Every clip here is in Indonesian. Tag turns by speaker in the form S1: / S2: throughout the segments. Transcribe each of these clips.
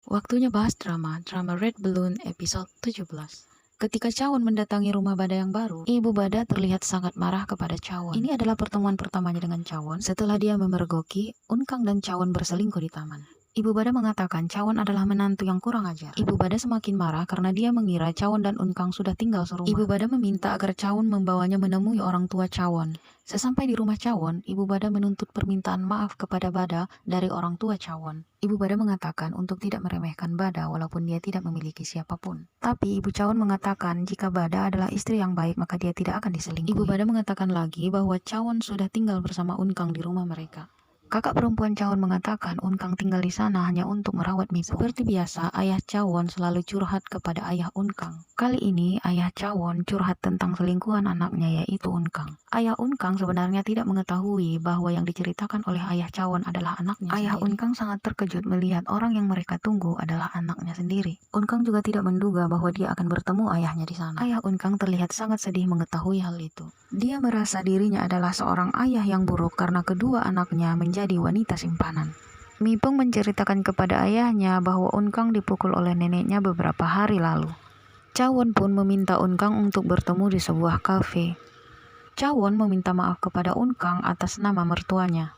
S1: Waktunya bahas drama Red Balloon episode 17. Ketika Cawon mendatangi rumah Bada yang baru, Ibu Bada terlihat sangat marah kepada Cawon. Ini adalah pertemuan pertamanya dengan Cawon setelah dia memergoki Unkang dan Cawon berselingkuh di taman. Ibu Bada mengatakan Cawon adalah menantu yang kurang ajar. Ibu Bada semakin marah karena dia mengira Cawon dan Unkang sudah tinggal serumah. Ibu Bada meminta agar Cawon membawanya menemui orang tua Cawon. Sesampai di rumah Cawon, Ibu Bada menuntut permintaan maaf kepada Bada dari orang tua Cawon. Ibu Bada mengatakan untuk tidak meremehkan Bada walaupun dia tidak memiliki siapapun. Tapi Ibu Cawon mengatakan jika Bada adalah istri yang baik maka dia tidak akan diselingkuhi. Ibu Bada mengatakan lagi bahwa Cawon sudah tinggal bersama Unkang di rumah mereka. Kakak perempuan Cawon mengatakan Unkang tinggal di sana hanya untuk merawat Mipung. Seperti biasa, ayah Cawon selalu curhat kepada ayah Unkang. Kali ini, ayah Cawon curhat tentang selingkuhan anaknya yaitu Unkang. Ayah Unkang sebenarnya tidak mengetahui bahwa yang diceritakan oleh ayah Cawon adalah anaknya sendiri. Ayah Unkang sangat terkejut melihat orang yang mereka tunggu adalah anaknya sendiri. Unkang juga tidak menduga bahwa dia akan bertemu ayahnya di sana. Ayah Unkang terlihat sangat sedih mengetahui hal itu. Dia merasa dirinya adalah seorang ayah yang buruk karena kedua anaknya menjadi wanita simpanan. Mipeng menceritakan kepada ayahnya bahwa Unkang dipukul oleh neneknya beberapa hari lalu. Cawon pun meminta Unkang untuk bertemu di sebuah kafe. Cawon meminta maaf kepada Unkang atas nama mertuanya.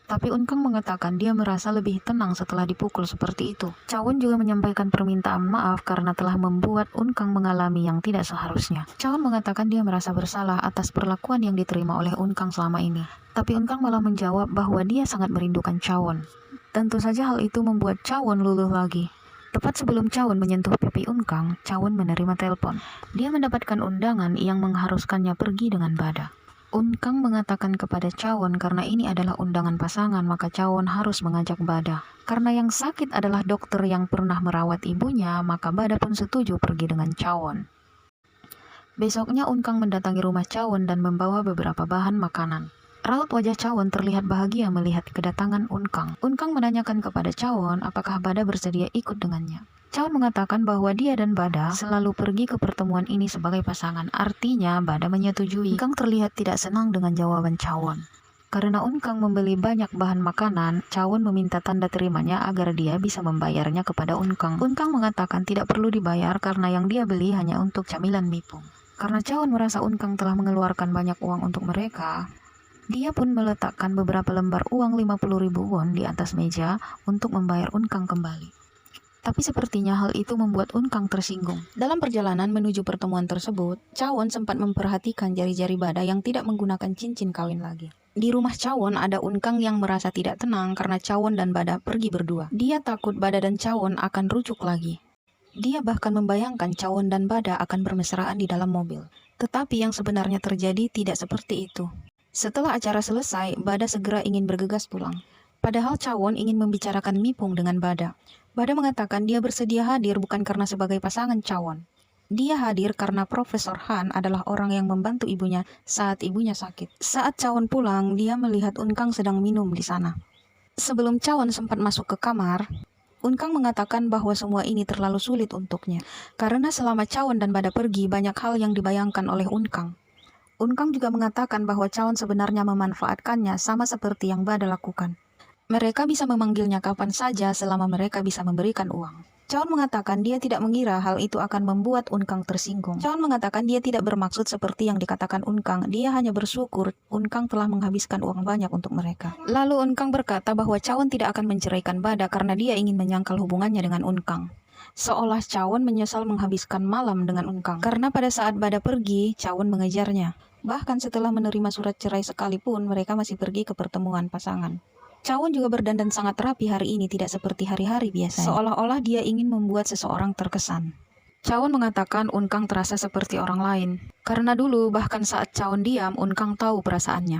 S1: Tapi Unkang mengatakan dia merasa lebih tenang setelah dipukul seperti itu. Cawon juga menyampaikan permintaan maaf karena telah membuat Unkang mengalami yang tidak seharusnya. Cawon mengatakan dia merasa bersalah atas perlakuan yang diterima oleh Unkang selama ini. Tapi Unkang malah menjawab bahwa dia sangat merindukan Cawon. Tentu saja hal itu membuat Cawon luluh lagi. Tepat sebelum Cawon menyentuh pipi Unkang, Cawon menerima telepon. Dia mendapatkan undangan yang mengharuskannya pergi dengan Bada. Unkang mengatakan kepada Cawon karena ini adalah undangan pasangan maka Cawon harus mengajak Bada. Karena yang sakit adalah dokter yang pernah merawat ibunya maka Bada pun setuju pergi dengan Cawon. Besoknya Unkang mendatangi rumah Cawon dan membawa beberapa bahan makanan. Raut wajah Cawon terlihat bahagia melihat kedatangan Unkang. Unkang menanyakan kepada Cawon apakah Bada bersedia ikut dengannya. Cawon mengatakan bahwa dia dan Bada selalu pergi ke pertemuan ini sebagai pasangan. Artinya Bada menyetujui. Unkang terlihat tidak senang dengan jawaban Cawon. Karena Unkang membeli banyak bahan makanan, Cawon meminta tanda terimanya agar dia bisa membayarnya kepada Unkang. Unkang mengatakan tidak perlu dibayar karena yang dia beli hanya untuk camilan Mipung. Karena Cawon merasa Unkang telah mengeluarkan banyak uang untuk mereka, dia pun meletakkan beberapa lembar uang 50.000 won di atas meja untuk membayar Unkang kembali. Tapi sepertinya hal itu membuat Unkang tersinggung. Dalam perjalanan menuju pertemuan tersebut, Cawon sempat memperhatikan jari-jari Bada yang tidak menggunakan cincin kawin lagi. Di rumah Cawon ada Unkang yang merasa tidak tenang karena Cawon dan Bada pergi berdua. Dia takut Bada dan Cawon akan rujuk lagi. Dia bahkan membayangkan Cawon dan Bada akan bermesraan di dalam mobil. Tetapi yang sebenarnya terjadi tidak seperti itu. Setelah acara selesai, Bada segera ingin bergegas pulang. Padahal Cawon ingin membicarakan Mipung dengan Bada. Bada mengatakan dia bersedia hadir bukan karena sebagai pasangan Cawon. Dia hadir karena Profesor Han adalah orang yang membantu ibunya saat ibunya sakit. Saat Cawon pulang, dia melihat Unkang sedang minum di sana. Sebelum Cawon sempat masuk ke kamar, Unkang mengatakan bahwa semua ini terlalu sulit untuknya. Karena selama Cawon dan Bada pergi, banyak hal yang dibayangkan oleh Unkang. Unkang juga mengatakan bahwa Cawon sebenarnya memanfaatkannya sama seperti yang Bada lakukan. Mereka bisa memanggilnya kapan saja selama mereka bisa memberikan uang. Cawon mengatakan dia tidak mengira hal itu akan membuat Unkang tersinggung. Cawon mengatakan dia tidak bermaksud seperti yang dikatakan Unkang. Dia hanya bersyukur Unkang telah menghabiskan uang banyak untuk mereka. Lalu Unkang berkata bahwa Cawon tidak akan menceraikan Bada karena dia ingin menyangkal hubungannya dengan Unkang. Seolah Cawon menyesal menghabiskan malam dengan Unkang. Karena pada saat Bada pergi, Cawon mengejarnya. Bahkan setelah menerima surat cerai sekalipun, mereka masih pergi ke pertemuan pasangan. Cawon juga berdandan sangat rapi hari ini, tidak seperti hari-hari biasa. Seolah-olah dia ingin membuat seseorang terkesan. Cawon mengatakan Unkang terasa seperti orang lain. Karena dulu, bahkan saat Cawon diam, Unkang tahu perasaannya.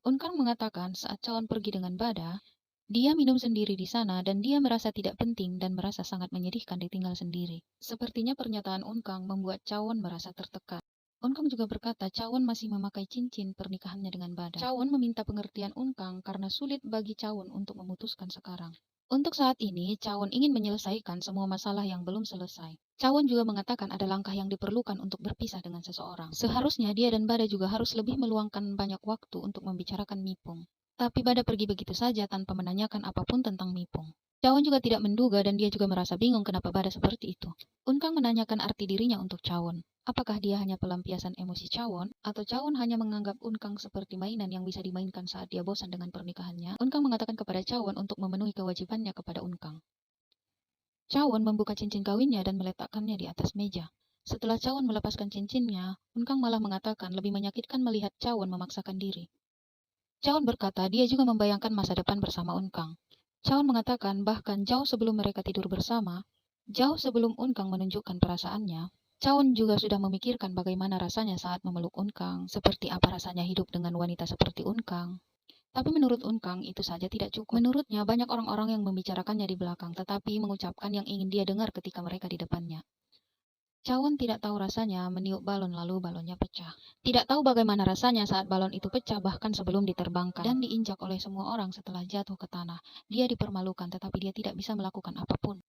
S1: Unkang mengatakan saat Cawon pergi dengan Bada, dia minum sendiri di sana dan dia merasa tidak penting dan merasa sangat menyedihkan ditinggal sendiri. Sepertinya pernyataan Unkang membuat Cawon merasa tertekan. Unkang juga berkata Cawon masih memakai cincin pernikahannya dengan Bada. Cawon meminta pengertian Unkang karena sulit bagi Cawon untuk memutuskan sekarang. Untuk saat ini, Cawon ingin menyelesaikan semua masalah yang belum selesai. Cawon juga mengatakan ada langkah yang diperlukan untuk berpisah dengan seseorang. Seharusnya dia dan Bada juga harus lebih meluangkan banyak waktu untuk membicarakan Mipung. Tapi Bada pergi begitu saja tanpa menanyakan apapun tentang Mipung. Cawon juga tidak menduga dan dia juga merasa bingung kenapa Bada seperti itu. Unkang menanyakan arti dirinya untuk Cawon. Apakah dia hanya pelampiasan emosi Cawon, atau Cawon hanya menganggap Unkang seperti mainan yang bisa dimainkan saat dia bosan dengan pernikahannya? Unkang mengatakan kepada Cawon untuk memenuhi kewajibannya kepada Unkang. Cawon membuka cincin kawinnya dan meletakkannya di atas meja. Setelah Cawon melepaskan cincinnya, Unkang malah mengatakan lebih menyakitkan melihat Cawon memaksakan diri. Cawon berkata dia juga membayangkan masa depan bersama Unkang. Cawon mengatakan bahkan jauh sebelum mereka tidur bersama, jauh sebelum Unkang menunjukkan perasaannya, Cawon juga sudah memikirkan bagaimana rasanya saat memeluk Unkang, seperti apa rasanya hidup dengan wanita seperti Unkang. Tapi menurut Unkang itu saja tidak cukup. Menurutnya banyak orang-orang yang membicarakannya di belakang, tetapi mengucapkan yang ingin dia dengar ketika mereka di depannya. Cawon tidak tahu rasanya meniup balon lalu balonnya pecah. Tidak tahu bagaimana rasanya saat balon itu pecah bahkan sebelum diterbangkan dan diinjak oleh semua orang setelah jatuh ke tanah. Dia dipermalukan tetapi dia tidak bisa melakukan apapun.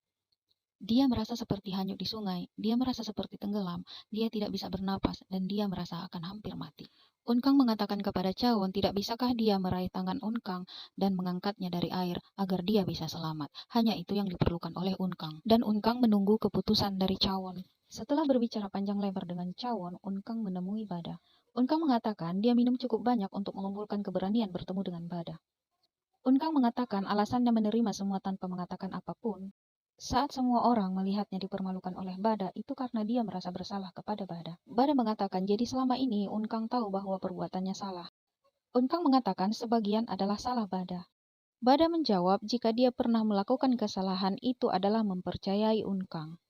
S1: Dia merasa seperti hanyut di sungai, dia merasa seperti tenggelam, dia tidak bisa bernapas, dan dia merasa akan hampir mati. Unkang mengatakan kepada Cawon tidak bisakah dia meraih tangan Unkang dan mengangkatnya dari air agar dia bisa selamat. Hanya itu yang diperlukan oleh Unkang. Dan Unkang menunggu keputusan dari Cawon. Setelah berbicara panjang lebar dengan Cawon, Unkang menemui Bada. Unkang mengatakan dia minum cukup banyak untuk mengumpulkan keberanian bertemu dengan Bada. Unkang mengatakan alasannya menerima semua tanpa mengatakan apapun. Saat semua orang melihatnya dipermalukan oleh Bada, itu karena dia merasa bersalah kepada Bada. Bada mengatakan jadi selama ini Unkang tahu bahwa perbuatannya salah. Unkang mengatakan sebagian adalah salah Bada. Bada menjawab jika dia pernah melakukan kesalahan itu adalah mempercayai Unkang.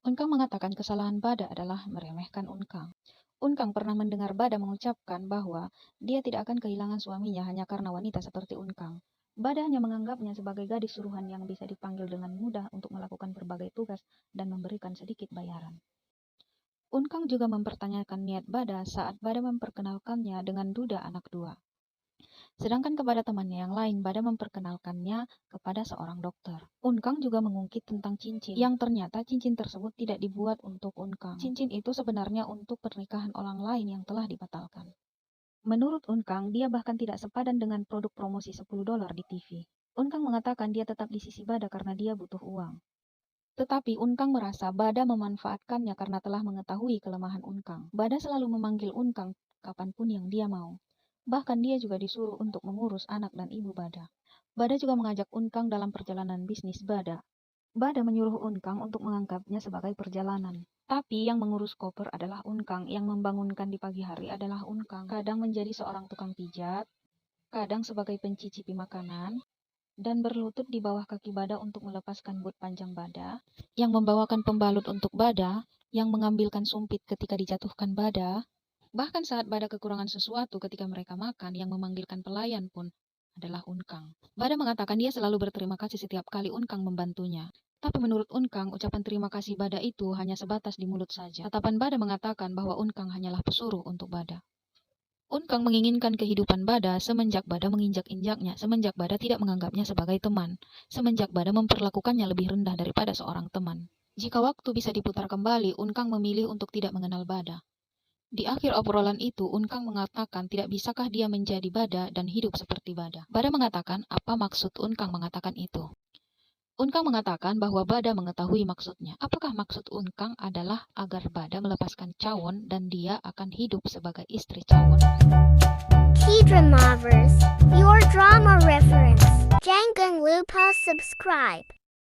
S1: Unkang mengatakan kesalahan Bada adalah meremehkan Unkang. Unkang pernah mendengar Bada mengucapkan bahwa dia tidak akan kehilangan suaminya hanya karena wanita seperti Unkang. Bada hanya menganggapnya sebagai gadis suruhan yang bisa dipanggil dengan mudah untuk melakukan berbagai tugas dan memberikan sedikit bayaran. Unkang juga mempertanyakan niat Bada saat Bada memperkenalkannya dengan Duda anak dua. Sedangkan kepada temannya yang lain, Bada memperkenalkannya kepada seorang dokter. Unkang juga mengungkit tentang cincin, yang ternyata cincin tersebut tidak dibuat untuk Unkang. Cincin itu sebenarnya untuk pernikahan orang lain yang telah dibatalkan. Menurut Unkang, dia bahkan tidak sepadan dengan produk promosi $10 di TV. Unkang mengatakan dia tetap di sisi Bada karena dia butuh uang. Tetapi Unkang merasa Bada memanfaatkannya karena telah mengetahui kelemahan Unkang. Bada selalu memanggil Unkang kapanpun yang dia mau. Bahkan dia juga disuruh untuk mengurus anak dan ibu Bada. Bada juga mengajak Unkang dalam perjalanan bisnis Bada. Bada menyuruh Unkang untuk menganggapnya sebagai perjalanan. Tapi yang mengurus koper adalah Unkang, yang membangunkan di pagi hari adalah Unkang. Kadang menjadi seorang tukang pijat, kadang sebagai pencicipi makanan, dan berlutut di bawah kaki Bada untuk melepaskan but panjang Bada, yang membawakan pembalut untuk Bada, yang mengambilkan sumpit ketika dijatuhkan Bada. Bahkan saat Bada kekurangan sesuatu ketika mereka makan, yang memanggilkan pelayan pun adalah Unkang. Bada mengatakan dia selalu berterima kasih setiap kali Unkang membantunya. Tapi menurut Unkang, ucapan terima kasih Bada itu hanya sebatas di mulut saja. Tatapan Bada mengatakan bahwa Unkang hanyalah pesuruh untuk Bada. Unkang menginginkan kehidupan Bada semenjak Bada menginjak-injaknya, semenjak Bada tidak menganggapnya sebagai teman, semenjak Bada memperlakukannya lebih rendah daripada seorang teman. Jika waktu bisa diputar kembali, Unkang memilih untuk tidak mengenal Bada. Di akhir obrolan itu, Unkang mengatakan tidak bisakah dia menjadi Bada dan hidup seperti Bada. Bada mengatakan apa maksud Unkang mengatakan itu. Unkang mengatakan bahwa Bada mengetahui maksudnya. Apakah maksud Unkang adalah agar Bada melepaskan Cawon dan dia akan hidup sebagai istri Cawon?
S2: K-Dramavers, your drama reference. Jangan lupa subscribe.